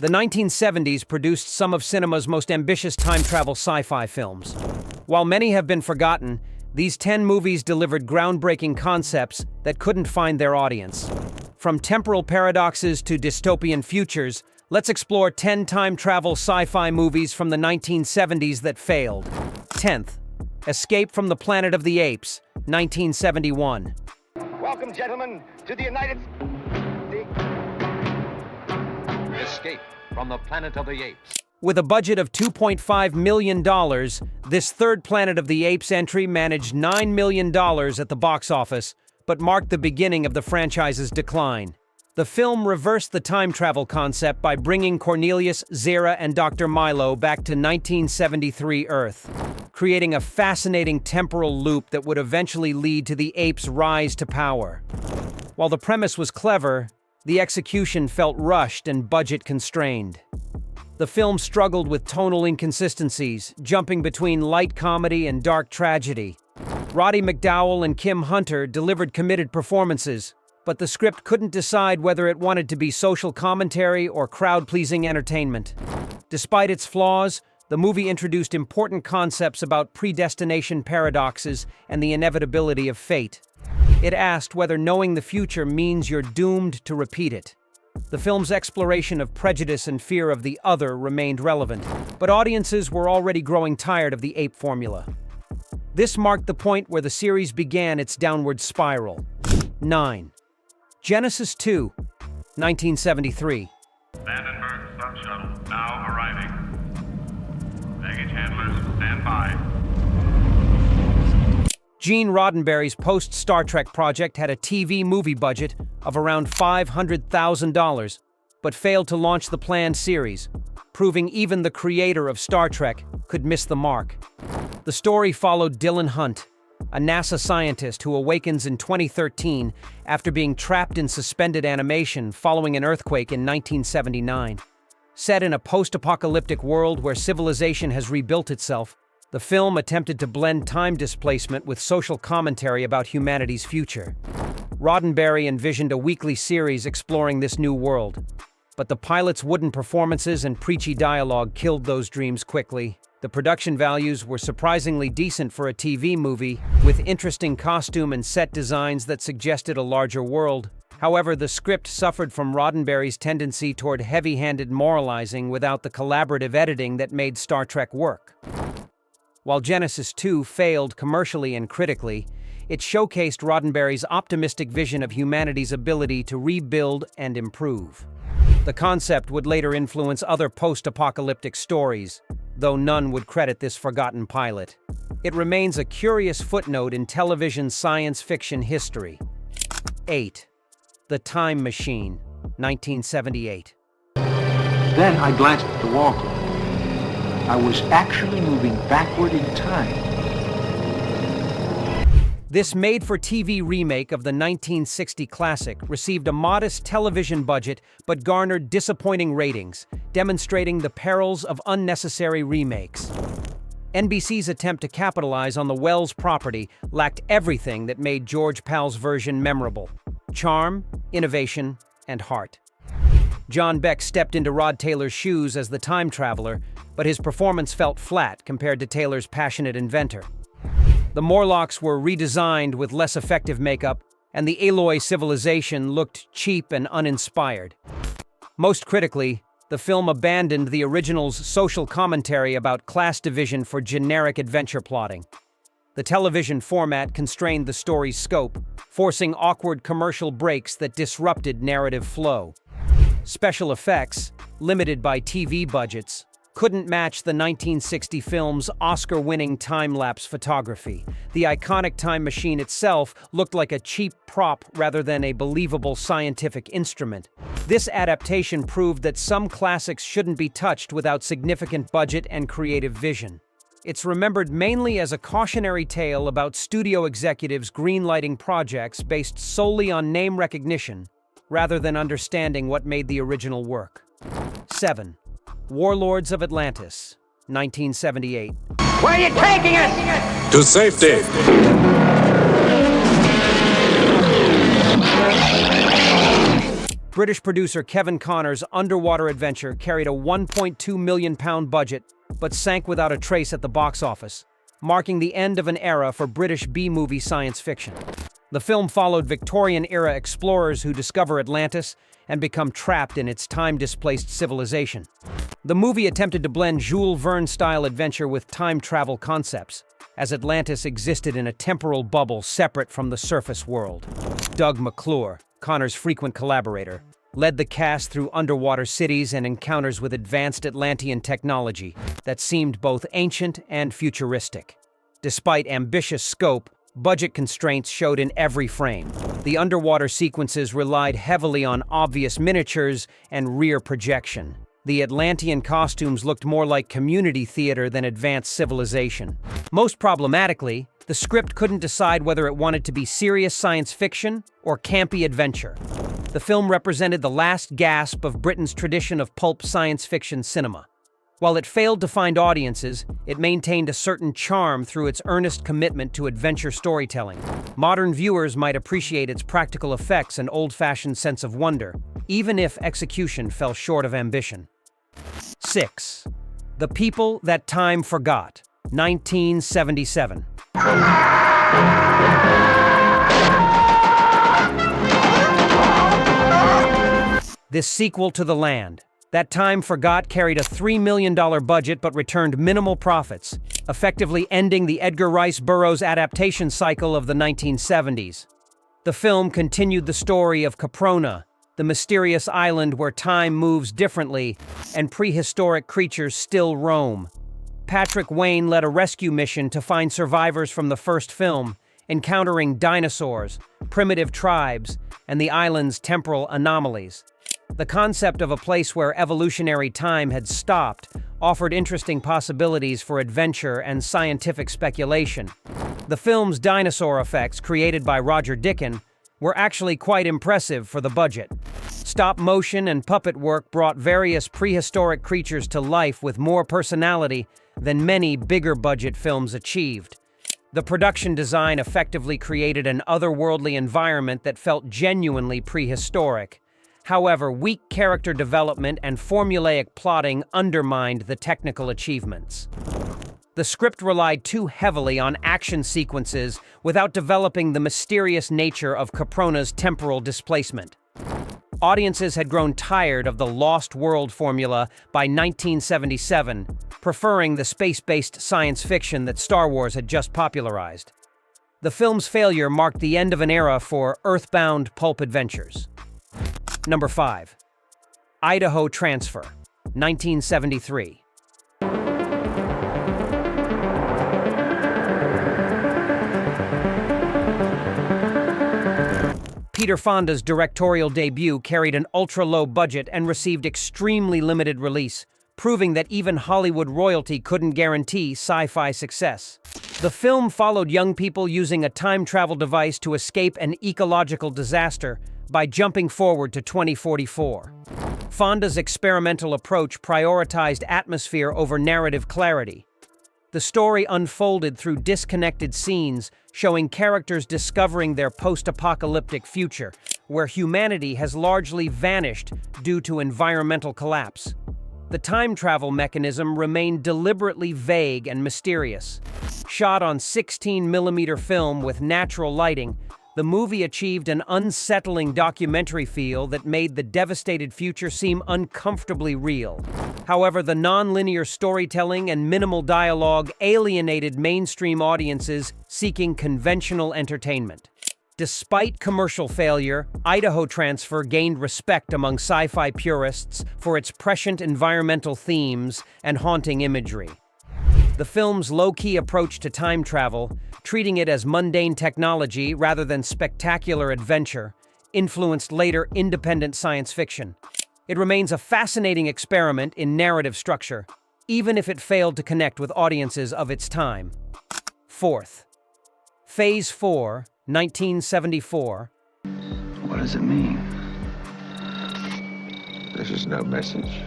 The 1970s produced some of cinema's most ambitious time-travel sci-fi films. While many have been forgotten, these 10 movies delivered groundbreaking concepts that couldn't find their audience. From temporal paradoxes to dystopian futures, let's explore 10 time-travel sci-fi movies from the 1970s that failed. 10th, Escape from the Planet of the Apes, 1971. Welcome, gentlemen, to the United... Escape from the Planet of the Apes. With a budget of $2.5 million, this third Planet of the Apes entry managed $9 million at the box office, but marked the beginning of the franchise's decline. The film reversed the time travel concept by bringing Cornelius, Zira, and Dr. Milo back to 1973 Earth, creating a fascinating temporal loop that would eventually lead to the apes' rise to power. While the premise was clever, the execution felt rushed and budget-constrained. The film struggled with tonal inconsistencies, jumping between light comedy and dark tragedy. Roddy McDowall and Kim Hunter delivered committed performances, but the script couldn't decide whether it wanted to be social commentary or crowd-pleasing entertainment. Despite its flaws, the movie introduced important concepts about predestination paradoxes and the inevitability of fate. It asked whether knowing the future means you're doomed to repeat it. The film's exploration of prejudice and fear of the other remained relevant, but audiences were already growing tired of the ape formula. This marked the point where the series began its downward spiral. 9. Genesis 2, 1973. Vandenberg sub-shuttle now arriving. Baggage handlers, stand by. Gene Roddenberry's post-Star Trek project had a TV movie budget of around $500,000, but failed to launch the planned series, proving even the creator of Star Trek could miss the mark. The story followed Dylan Hunt, a NASA scientist who awakens in 2013 after being trapped in suspended animation following an earthquake in 1979. Set in a post-apocalyptic world where civilization has rebuilt itself, the film attempted to blend time displacement with social commentary about humanity's future. Roddenberry envisioned a weekly series exploring this new world, but the pilot's wooden performances and preachy dialogue killed those dreams quickly. The production values were surprisingly decent for a TV movie, with interesting costume and set designs that suggested a larger world. However, the script suffered from Roddenberry's tendency toward heavy-handed moralizing without the collaborative editing that made Star Trek work. While Genesis 2 failed commercially and critically, it showcased Roddenberry's optimistic vision of humanity's ability to rebuild and improve. The concept would later influence other post-apocalyptic stories, though none would credit this forgotten pilot. It remains a curious footnote in television science fiction history. 8. The Time Machine, 1978. Then I glanced at the wall clock. I was actually moving backward in time. This made-for-TV remake of the 1960 classic received a modest television budget but garnered disappointing ratings, demonstrating the perils of unnecessary remakes. NBC's attempt to capitalize on the Wells property lacked everything that made George Pal's version memorable: charm, innovation, and heart. John Beck stepped into Rod Taylor's shoes as the time traveler, but his performance felt flat compared to Taylor's passionate inventor. The Morlocks were redesigned with less effective makeup, and the Aloy civilization looked cheap and uninspired. Most critically, the film abandoned the original's social commentary about class division for generic adventure plotting. The television format constrained the story's scope, forcing awkward commercial breaks that disrupted narrative flow. Special effects, limited by TV budgets, couldn't match the 1960 film's Oscar-winning time-lapse photography. The iconic time machine itself looked like a cheap prop rather than a believable scientific instrument. This adaptation proved that some classics shouldn't be touched without significant budget and creative vision. It's remembered mainly as a cautionary tale about studio executives greenlighting projects based solely on name recognition, rather than understanding what made the original work. 7. Warlords of Atlantis, 1978. Where are you taking us? To safety. British producer Kevin Connor's underwater adventure carried a £1.2 million budget, but sank without a trace at the box office, marking the end of an era for British B-movie science fiction. The film followed Victorian-era explorers who discover Atlantis and become trapped in its time-displaced civilization. The movie attempted to blend Jules Verne-style adventure with time travel concepts, as Atlantis existed in a temporal bubble separate from the surface world. Doug McClure, Connor's frequent collaborator, led the cast through underwater cities and encounters with advanced Atlantean technology that seemed both ancient and futuristic. Despite ambitious scope, budget constraints showed in every frame. The underwater sequences relied heavily on obvious miniatures and rear projection. The Atlantean costumes looked more like community theater than advanced civilization. Most problematically, the script couldn't decide whether it wanted to be serious science fiction or campy adventure. The film represented the last gasp of Britain's tradition of pulp science fiction cinema. While it failed to find audiences, it maintained a certain charm through its earnest commitment to adventure storytelling. Modern viewers might appreciate its practical effects and old-fashioned sense of wonder, even if execution fell short of ambition. 6. The People That Time Forgot, 1977. This sequel to The Land, That Time Forgot, carried a $3 million budget but returned minimal profits, effectively ending the Edgar Rice Burroughs adaptation cycle of the 1970s. The film continued the story of Caprona, the mysterious island where time moves differently and prehistoric creatures still roam. Patrick Wayne led a rescue mission to find survivors from the first film, encountering dinosaurs, primitive tribes, and the island's temporal anomalies. The concept of a place where evolutionary time had stopped offered interesting possibilities for adventure and scientific speculation. The film's dinosaur effects, created by Roger Deakins, were actually quite impressive for the budget. Stop motion and puppet work brought various prehistoric creatures to life with more personality than many bigger-budget films achieved. The production design effectively created an otherworldly environment that felt genuinely prehistoric. However, weak character development and formulaic plotting undermined the technical achievements. The script relied too heavily on action sequences without developing the mysterious nature of Caprona's temporal displacement. Audiences had grown tired of the Lost World formula by 1977, preferring the space-based science fiction that Star Wars had just popularized. The film's failure marked the end of an era for earthbound pulp adventures. Number 5. Idaho Transfer, 1973. Peter Fonda's directorial debut carried an ultra-low budget and received extremely limited release, proving that even Hollywood royalty couldn't guarantee sci-fi success. The film followed young people using a time travel device to escape an ecological disaster by jumping forward to 2044. Fonda's experimental approach prioritized atmosphere over narrative clarity. The story unfolded through disconnected scenes, showing characters discovering their post-apocalyptic future, where humanity has largely vanished due to environmental collapse. The time travel mechanism remained deliberately vague and mysterious. Shot on 16mm film with natural lighting, the movie achieved an unsettling documentary feel that made the devastated future seem uncomfortably real. However, the non-linear storytelling and minimal dialogue alienated mainstream audiences seeking conventional entertainment. Despite commercial failure, Idaho Transfer gained respect among sci-fi purists for its prescient environmental themes and haunting imagery. The film's low-key approach to time travel, treating it as mundane technology rather than spectacular adventure, influenced later independent science fiction. It remains a fascinating experiment in narrative structure, even if it failed to connect with audiences of its time. 4th. Phase 4, 1974. What does it mean? This is no message.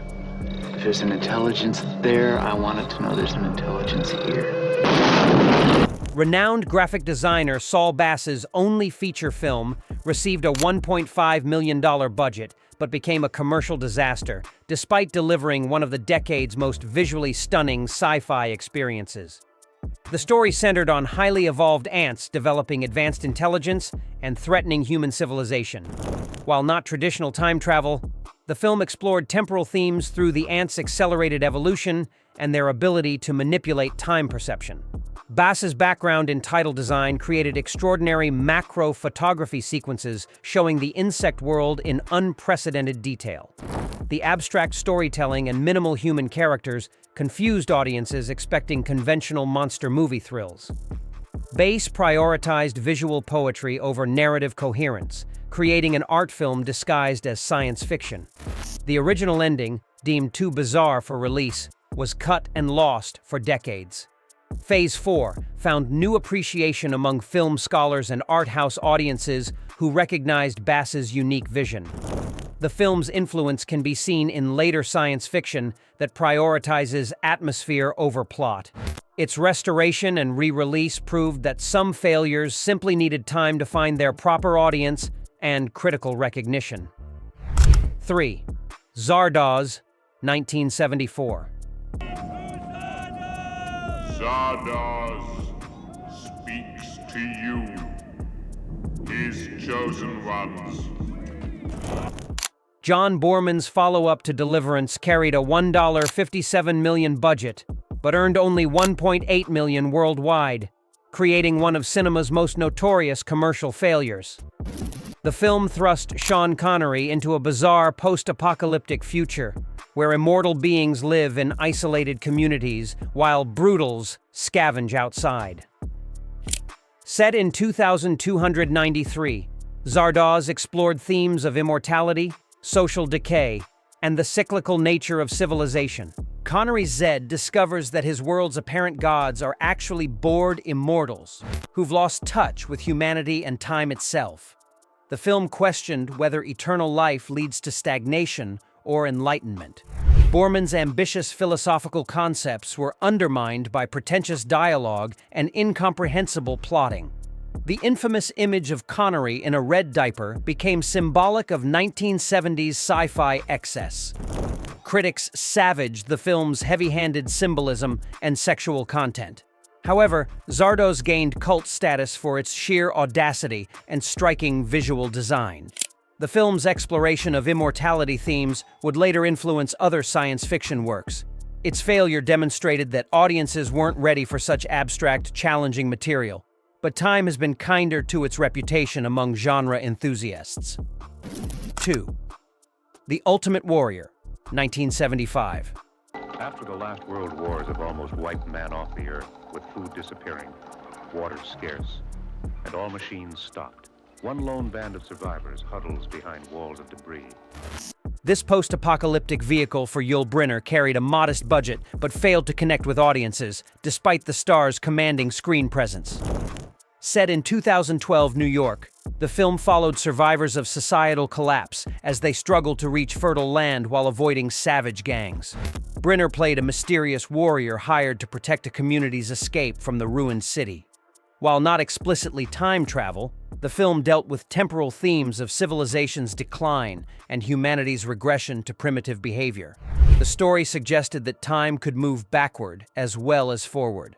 If there's an intelligence there, I want it to know there's an intelligence here. Renowned graphic designer Saul Bass's only feature film received a $1.5 million budget, but became a commercial disaster, despite delivering one of the decade's most visually stunning sci-fi experiences. The story centered on highly evolved ants developing advanced intelligence and threatening human civilization. While not traditional time travel, the film explored temporal themes through the ants' accelerated evolution and their ability to manipulate time perception. Bass's background in title design created extraordinary macro photography sequences showing the insect world in unprecedented detail. The abstract storytelling and minimal human characters confused audiences expecting conventional monster movie thrills. Bass prioritized visual poetry over narrative coherence, creating an art film disguised as science fiction. The original ending, deemed too bizarre for release, was cut and lost for decades. Phase 4 found new appreciation among film scholars and art house audiences who recognized Bass's unique vision. The film's influence can be seen in later science fiction that prioritizes atmosphere over plot. Its restoration and re-release proved that some failures simply needed time to find their proper audience and critical recognition. 3. Zardoz, 1974. Zardoz speaks to you, his chosen ones. John Boorman's follow-up to Deliverance carried a $1.57 million budget, but earned only $1.8 million worldwide, creating one of cinema's most notorious commercial failures. The film thrust Sean Connery into a bizarre post-apocalyptic future, where immortal beings live in isolated communities while brutals scavenge outside. Set in 2293, Zardoz explored themes of immortality, social decay, and the cyclical nature of civilization. Connery's Zed discovers that his world's apparent gods are actually bored immortals who've lost touch with humanity and time itself. The film questioned whether eternal life leads to stagnation or enlightenment. Boorman's ambitious philosophical concepts were undermined by pretentious dialogue and incomprehensible plotting. The infamous image of Connery in a red diaper became symbolic of 1970s sci-fi excess. Critics savaged the film's heavy-handed symbolism and sexual content. However, Zardoz gained cult status for its sheer audacity and striking visual design. The film's exploration of immortality themes would later influence other science fiction works. Its failure demonstrated that audiences weren't ready for such abstract, challenging material, but time has been kinder to its reputation among genre enthusiasts. 2. The Ultimate Warrior, 1975. After the last world wars have almost wiped man off the earth, with food disappearing, water scarce, and all machines stopped, one lone band of survivors huddles behind walls of debris. This post-apocalyptic vehicle for Yul Brynner carried a modest budget but failed to connect with audiences, despite the star's commanding screen presence. Set in 2012 New York, the film followed survivors of societal collapse as they struggled to reach fertile land while avoiding savage gangs. Brynner played a mysterious warrior hired to protect a community's escape from the ruined city. While not explicitly time travel, the film dealt with temporal themes of civilization's decline and humanity's regression to primitive behavior. The story suggested that time could move backward as well as forward.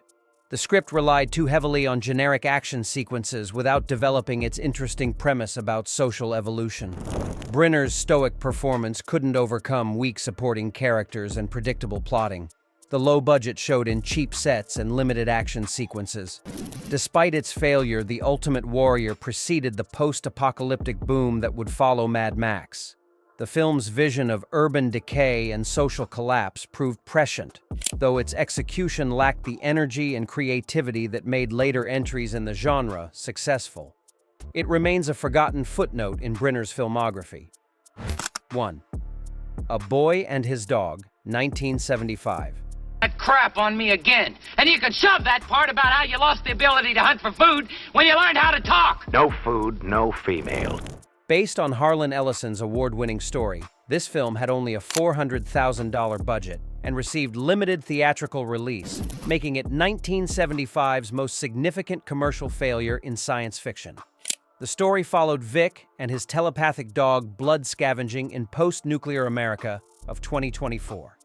The script relied too heavily on generic action sequences without developing its interesting premise about social evolution. Brynner's stoic performance couldn't overcome weak supporting characters and predictable plotting. The low budget showed in cheap sets and limited action sequences. Despite its failure, The Ultimate Warrior preceded the post-apocalyptic boom that would follow Mad Max. The film's vision of urban decay and social collapse proved prescient, though its execution lacked the energy and creativity that made later entries in the genre successful. It remains a forgotten footnote in Brynner's filmography. 1. A Boy and His Dog, 1975. That crap on me again. And you can shove that part about how you lost the ability to hunt for food when you learned how to talk. No food, no female. Based on Harlan Ellison's award-winning story, this film had only a $400,000 budget and received limited theatrical release, making it 1975's most significant commercial failure in science fiction. The story followed Vic and his telepathic dog blood scavenging in post-nuclear America of 2024.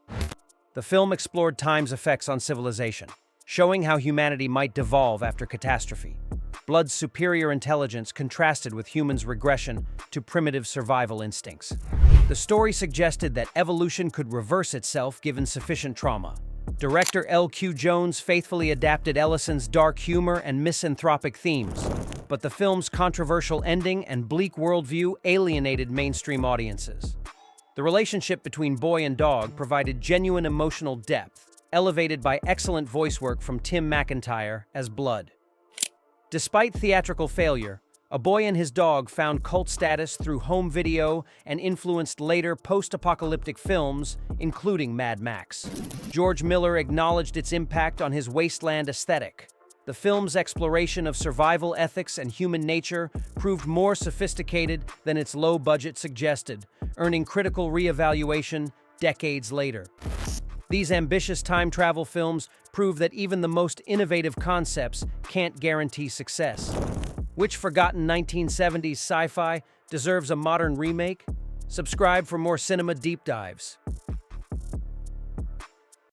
The film explored time's effects on civilization, showing how humanity might devolve after catastrophe. Blood's superior intelligence contrasted with humans' regression to primitive survival instincts. The story suggested that evolution could reverse itself given sufficient trauma. Director L.Q. Jones faithfully adapted Ellison's dark humor and misanthropic themes, but the film's controversial ending and bleak worldview alienated mainstream audiences. The relationship between boy and dog provided genuine emotional depth, elevated by excellent voice work from Tim McIntyre as Blood. Despite theatrical failure, A Boy and His Dog found cult status through home video and influenced later post-apocalyptic films, including Mad Max. George Miller acknowledged its impact on his wasteland aesthetic. The film's exploration of survival ethics and human nature proved more sophisticated than its low budget suggested, earning critical re-evaluation decades later. These ambitious time travel films prove that even the most innovative concepts can't guarantee success. Which forgotten 1970s sci-fi deserves a modern remake? Subscribe for more cinema deep dives.